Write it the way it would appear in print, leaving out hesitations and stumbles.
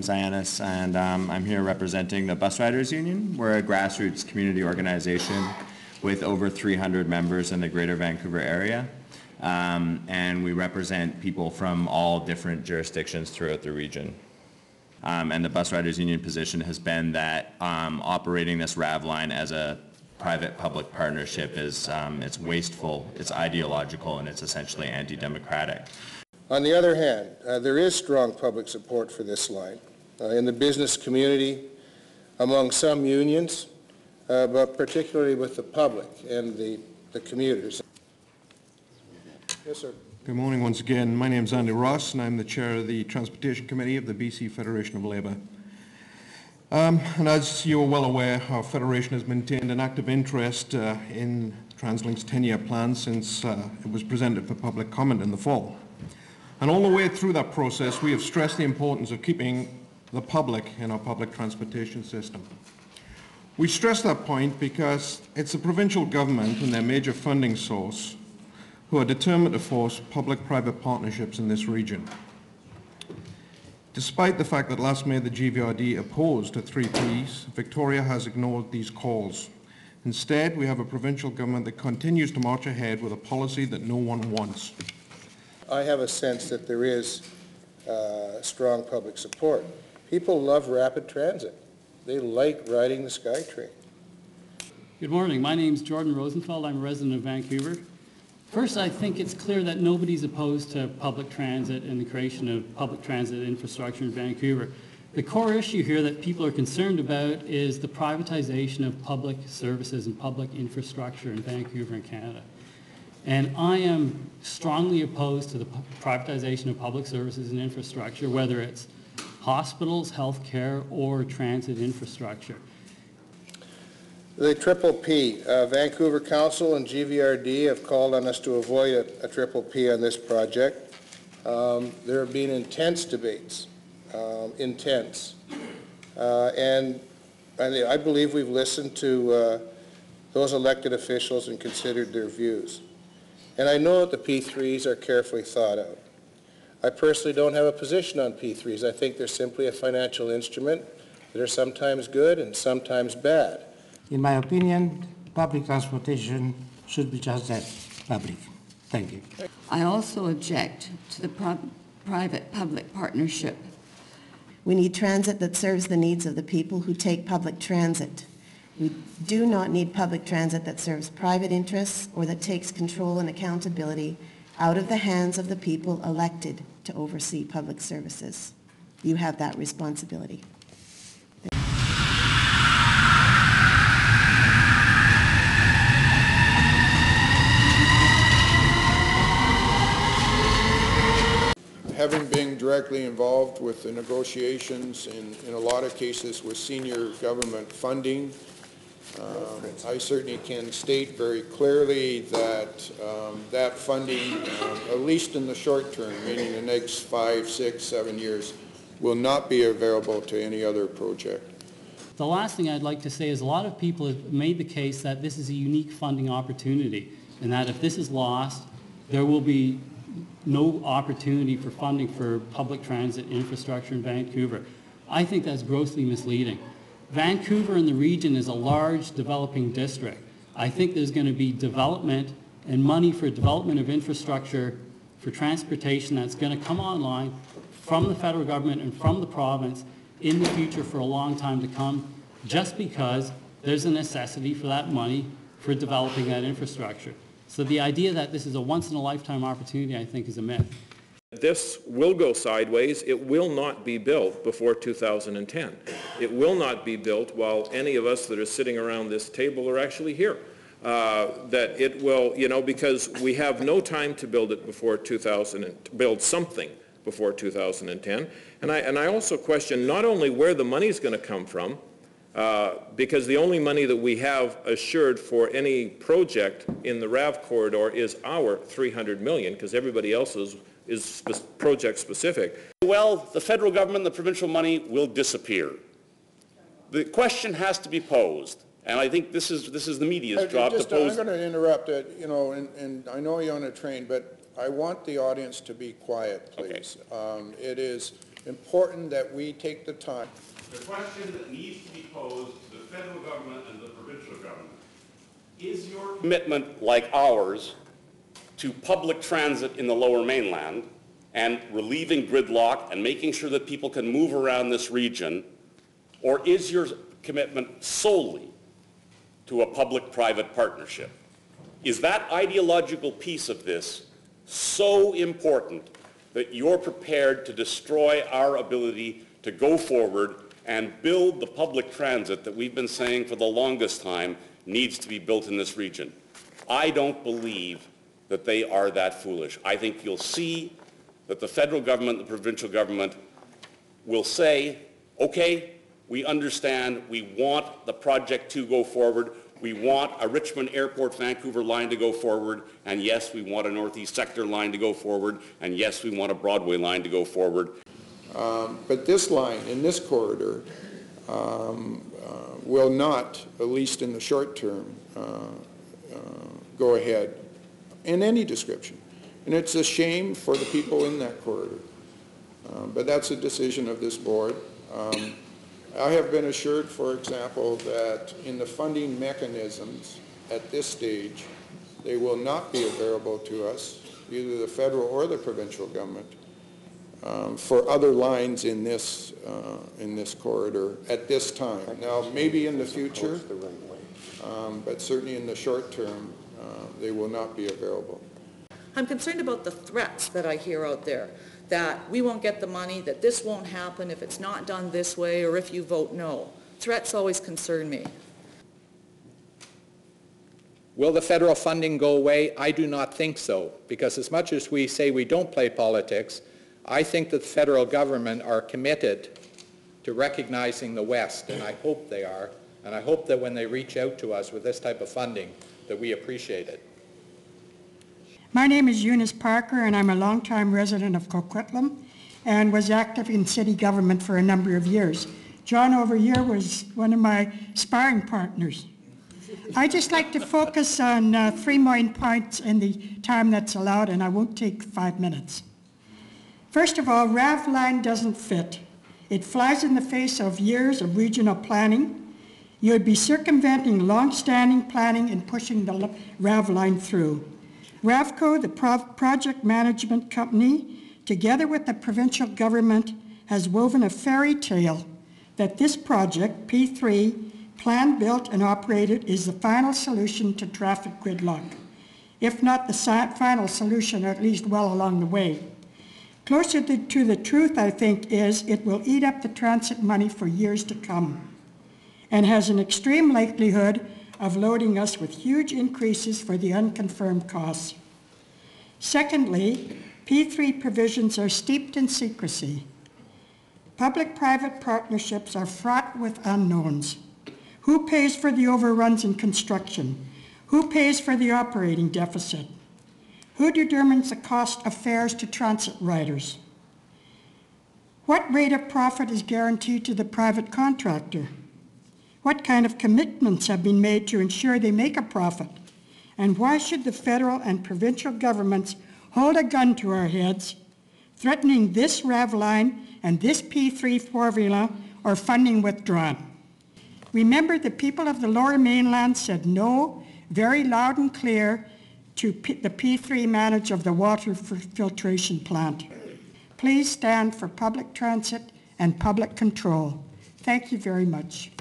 name's Eunice, and I'm here representing the Bus Riders Union. We're a grassroots community organization with over 300 members in the Greater Vancouver area, and we represent people from all different jurisdictions throughout the region. And the Bus Riders Union position has been that operating this RAV line as a private-public partnership is it's wasteful, it's ideological, and it's essentially anti-democratic. On the other hand, there is strong public support for this line in the business community, among some unions, but particularly with the public and the commuters. Yes, sir. Good morning once again. My name is Andy Ross, and I'm the chair of the Transportation Committee of the BC Federation of Labour. And as you are well aware, our federation has maintained an active interest in TransLink's 10-year plan since it was presented for public comment in the fall. And all the way through that process, we have stressed the importance of keeping the public in our public transportation system. We stress that point because it's the provincial government and their major funding source who are determined to force public-private partnerships in this region. Despite the fact that last May the GVRD opposed a 3Ps, Victoria has ignored these calls. Instead, we have a provincial government that continues to march ahead with a policy that no one wants. I have a sense that there is strong public support. People love rapid transit. They like riding the SkyTrain. Good morning. My name is Jordan Rosenfeld. I'm a resident of Vancouver. First, I think it's clear that nobody's opposed to public transit and the creation of public transit infrastructure in Vancouver. The core issue here that people are concerned about is the privatization of public services and public infrastructure in Vancouver and Canada. And I am strongly opposed to the privatization of public services and infrastructure, whether it's hospitals, healthcare, or transit infrastructure. The Triple P, Vancouver Council and GVRD have called on us to avoid a Triple P on this project. There have been intense debates, and I believe we've listened to those elected officials and considered their views. And I know that the P3s are carefully thought out. I personally don't have a position on P3s. I think they're simply a financial instrument that are sometimes good and sometimes bad. In my opinion, public transportation should be just that, public. Thank you. I also object to the private-public partnership. We need transit that serves the needs of the people who take public transit. We do not need public transit that serves private interess or that takes control and accountability out of the hands of the people elected to oversee public services. You have that responsibility. Having been directly involved with the negotiations in a lot of cases with senior government funding, I certainly can state very clearly that that funding, at least in the short term, meaning the next 5, 6, 7 years, will not be available to any other project. The last thing I'd like to say is a lot of people have made the case that this is a unique funding opportunity and that if this is lost, there will be no opportunity for funding for public transit infrastructure in Vancouver. I think that's grossly misleading. Vancouver and the region is a large developing district. I think there's going to be development and money for development of infrastructure for transportation that's going to come online from the federal government and from the province in the future for a long time to come, just because there's a necessity for that money for developing that infrastructure. So the idea that this is a once-in-a-lifetime opportunity, I think, is a myth. This will go sideways. It will not be built before 2010. It will not be built while any of us that are sitting around this table are actually here. That it will, because we have no time to build it before build something before 2010. And I also question not only where the money is going to come from, because the only money that we have assured for any project in the RAV corridor is our $300 million, because everybody else's is project specific. Well, the federal government, the provincial money will disappear. The question has to be posed, and I think this is the media's job to pose. I'm going to interrupt it, and I know you're on a train, but I want the audience to be quiet, please. Okay. It is important that we take the time. The question that needs to be posed to the federal government and the provincial government, is your commitment like ours to public transit in the Lower Mainland and relieving gridlock and making sure that people can move around this region, or is your commitment solely to a public-private partnership? Is that ideological piece of this so important that you're prepared to destroy our ability to go forward and build the public transit that we've been saying for the longest time needs to be built in this region? I don't believe that they are that foolish. I think you'll see that the federal government, the provincial government will say, okay, we understand, we want the project to go forward, we want a Richmond Airport Vancouver line to go forward, and yes, we want a Northeast Sector line to go forward, and yes, we want a Broadway line to go forward. But this line in this corridor will not, at least in the short term, go ahead in any description. And it's a shame for the people in that corridor. But that's a decision of this board. I have been assured, for example, that in the funding mechanisms at this stage, they will not be available to us, either the federal or the provincial government, for other lines in this corridor at this time. Now, maybe in the future, but certainly in the short term, they will not be available. I'm concerned about the threats that I hear out there, that we won't get the money, that this won't happen if it's not done this way, or if you vote no. Threats always concern me. Will the federal funding go away? I do not think so, because as much as we say we don't play politics, I think that the federal government are committed to recognizing the West, and I hope they are, and I hope that when they reach out to us with this type of funding, that we appreciate it. My name is Eunice Parker, and I'm a longtime resident of Coquitlam and was active in city government for a number of years. John over here was one of my sparring partners. I just like to focus on 3 main points in the time that's allowed, and I won't take 5 minutes. First of all, RAV line doesn't fit. It flies in the face of years of regional planning. You would be circumventing long-standing planning and pushing the RAV line through. RAVCO, the project management company, together with the provincial government, has woven a fairy tale that this project, P3, planned, built, and operated, is the final solution to traffic gridlock. If not the final solution, at least well along the way. Closer to the truth, I think, is it will eat up the transit money for years to come and has an extreme likelihood of loading us with huge increases for the unconfirmed costs. Secondly, P3 provisions are steeped in secrecy. Public-private partnerships are fraught with unknowns. Who pays for the overruns in construction? Who pays for the operating deficit? Who determines the cost of fares to transit riders? What rate of profit is guaranteed to the private contractor? What kind of commitments have been made to ensure they make a profit? And why should the federal and provincial governments hold a gun to our heads, threatening this RAV line and this P3 formula or funding withdrawn? Remember, the people of the Lower Mainland said no very loud and clear to the P3 manage of the water filtration plant. Please stand for public transit and public control. Thank you very much.